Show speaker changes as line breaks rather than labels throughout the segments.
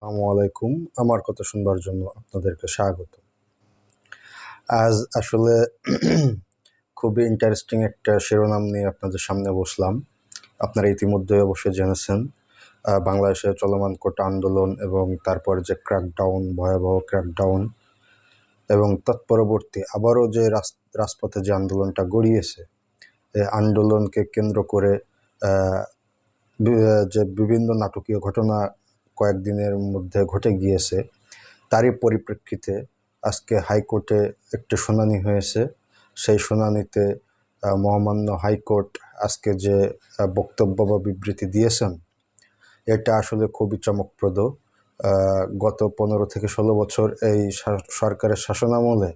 আসসালামু আলাইকুম। আমার কথা শুনবার জন্য আপনাদেরকে স্বাগত। আজ আসলে খুবই ইন্টারেস্টিং একটা শিরোনাম নিয়ে আপনাদের সামনে বসলাম। আপনারা ইতিমধ্যে অবশ্যই জেনেছেন বাংলাদেশে চলমান কোটা আন্দোলন এবং তারপর যে ক্র্যাকডাউন, ভয়াবহ ক্র্যাকডাউন এবং তৎপরবর্তী আবারও যে রাজপথে যে আন্দোলনটা গড়িয়েছে, এই আন্দোলনকে কেন্দ্র করে যে বিভিন্ন নাটকীয় ঘটনা কয়েকদিনের মধ্যে ঘটে গিয়েছে, তারই পরিপ্রেক্ষিতে আজকে হাইকোর্টে একটি শুনানি হয়েছে। সেই শুনানিতে মহামান্য হাইকোর্ট আজকে যে বক্তব্য বা বিবৃতি দিয়েছেন, এটা আসলে খুবই চমকপ্রদ। গত 15 থেকে 16 বছর এই সরকারের শাসনামলে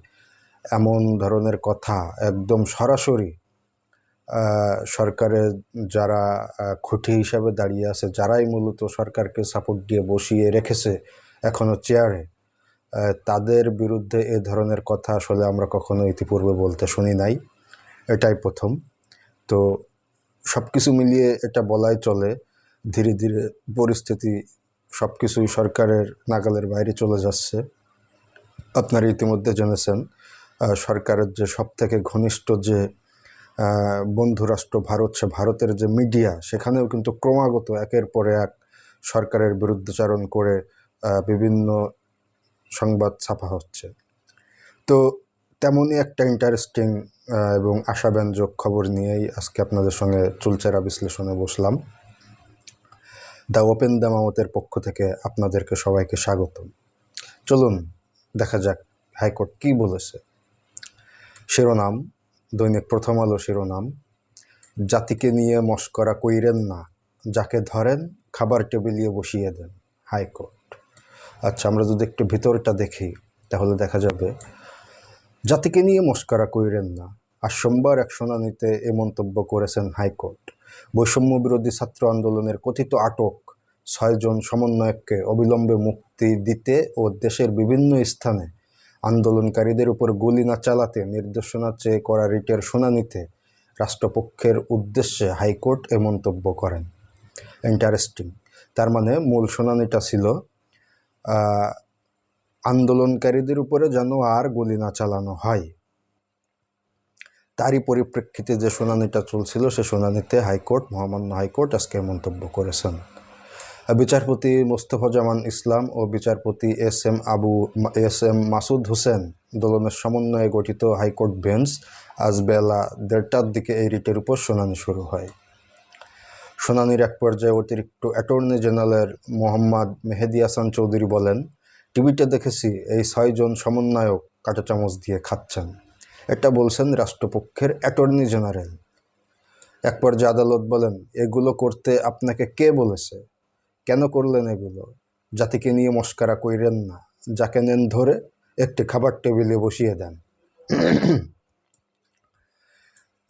এমন ধরনের কথা একদম সরাসরি সরকারের যারা খুঁটি হিসাবে দাঁড়িয়ে আছে, যারাই মূলত সরকারকে সাপোর্ট দিয়ে বসিয়ে রেখেছে এখনও চেয়ারে, তাদের বিরুদ্ধে এ ধরনের কথা আসলে আমরা কখনো ইতিপূর্বে বলতে শুনি নাই। এটাই প্রথম। তো সব কিছু মিলিয়ে এটা বলাই চলে, ধীরে ধীরে পরিস্থিতি সব কিছুই সরকারের নাগালের বাইরে চলে যাচ্ছে। আপনারা ইতিমধ্যে জেনেছেন সরকারের যে সবথেকে ঘনিষ্ঠ যে বন্ধুরাষ্ট্র ভারত, সে ভারতের যে মিডিয়া, সেখানেও কিন্তু ক্রমাগত একের পর এক সরকারের বিরুদ্ধাচারণ করে বিভিন্ন সংবাদ ছাপা হচ্ছে। তো তেমনই একটা ইন্টারেস্টিং এবং আশাব্যঞ্জক খবর নিয়েই আজকে আপনাদের সঙ্গে চুলচেরা বিশ্লেষণে বসলাম। দ্য ওপেন দ্য মাউথের পক্ষ থেকে আপনাদেরকে সবাইকে স্বাগতম। চলুন দেখা যাক হাইকোর্ট কী বলেছে। শিরোনাম, দৈনিক প্রথম আলো শিরোনাম, জাতিকে নিয়ে মশকরা কইরেন না, যাকে ধরেন খাবার টেবিলিয়ে বসিয়ে দেন, হাইকোর্ট। আচ্ছা, আমরা যদি একটু ভিতরটা দেখি তাহলে দেখা যাবে জাতিকে নিয়ে মশকরা কইরেন না। আর সোমবার এক শুনানিতে এ মন্তব্য করেছেন হাইকোর্ট। বৈষম্য বিরোধী ছাত্র আন্দোলনের কথিত আটক 6 জন সমন্বয়ককে অবিলম্বে মুক্তি দিতে ও দেশের বিভিন্ন স্থানে আন্দোলনকারীদের উপর গুলি না চালাতে নির্দেশনা চেয়ে করা রিটের শুনানিতে রাষ্ট্রপক্ষের উদ্দেশ্যে হাইকোর্ট এ মন্তব্য করেন। ইন্টারেস্টিং। তার মানে মূল শুনানিটা ছিল আন্দোলনকারীদের উপরে যেন আর গুলি না চালানো হয়। তারই পরিপ্রেক্ষিতে যে শুনানিটা চলছিল, সে শুনানিতে মহামান্য হাইকোর্ট আজকে মন্তব্য করেছেন। বিচারপতি মোস্তফাজামান ইসলাম ও বিচারপতি এস এম মাসুদ হোসেন দোলনের সমন্বয়ে গঠিত হাইকোর্ট বেঞ্চ আজ বেলা 1:30টার দিকে এই রিটের উপর শুনানি শুরু হয়। শুনানির এক পর্যায়ে অতিরিক্ত অ্যাটর্নি জেনারেল মোহাম্মদ মেহেদি হাসান চৌধুরী বলেন, টিভিতে দেখেছি এই 6 জন সমন্বয়ক কাঁটা চামচ দিয়ে খাচ্ছেন। এটা বলছেন রাষ্ট্রপক্ষের অ্যাটর্নি জেনারেল। এক পর্যায়ে আদালত বলেন, এগুলো করতে আপনাকে কে বলেছে? কেন করলেন এগুলো? জাতিকে নিয়ে মশকরা কইরেন না, যাকে নেন ধরে একটি খাবার টেবিলে বসিয়ে দেন।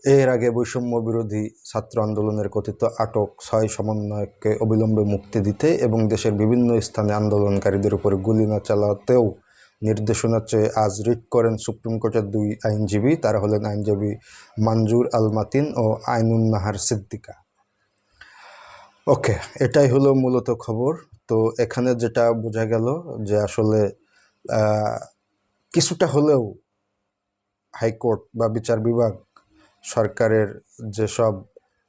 এর আগে বৈষম্য বিরোধী ছাত্র আন্দোলনের কথিত আটক 6 সমন্বয়ককে অবিলম্বে মুক্তি দিতে এবং দেশের বিভিন্ন স্থানে আন্দোলনকারীদের উপর গুলি না চালাতেও নির্দেশনা চেয়ে আজ রিট করেন সুপ্রিম কোর্টের 2 আইনজীবী। তারা হলেন আইনজীবী মানজুর আল মাতিন ও আইনুন নাহার সিদ্দিকা। ওকে, এটাই হলো মূলত খবর। তো এখানে যেটা বোঝা গেল যে আসলে কিছুটা হলেও হাইকোর্ট বা বিচার বিভাগ সরকারের যেসব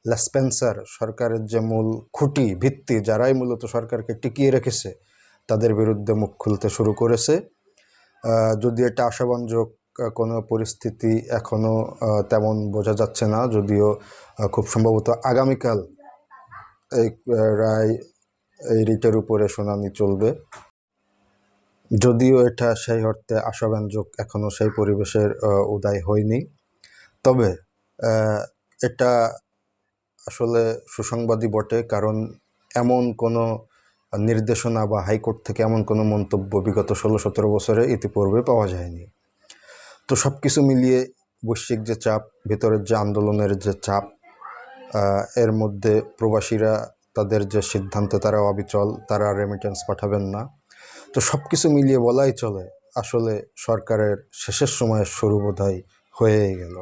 লেসপেন্সার, সরকারের যে মূল খুঁটি ভিত্তি, যারাই মূলত সরকারকে টিকিয়ে রেখেছে, তাদের বিরুদ্ধে মুখ খুলতে শুরু করেছে। যদি এটা আশাব্যঞ্জক কোনো পরিস্থিতি এখনও তেমন বোঝা যাচ্ছে না, যদিও খুব সম্ভবত আগামীকাল এই রিটের উপরে শুনানি চলবে। যদিও এটা সেই অর্থে আশাব্যঞ্জক, এখনও সেই পরিবেশের উদয় হয়নি। তবে এটা আসলে সুসংবাদই বটে, কারণ এমন কোনো নির্দেশনা বা হাইকোর্ট থেকে এমন কোনো মন্তব্য বিগত 16-17 বছরে ইতিপূর্বে পাওয়া যায়নি। তো সব কিছু মিলিয়ে বৈশ্বিক যে চাপ, ভেতরের যে আন্দোলনের যে চাপ, এর মধ্যে প্রবাসীরা তাদের যে সিদ্ধান্তে তারা অবিচল, তারা রেমিটেন্স পাঠাবেন না। তো সব কিছু মিলিয়ে বলাই চলে আসলে সরকারের শেষের সময়ের শুরু বোধহয় হয়েই গেল।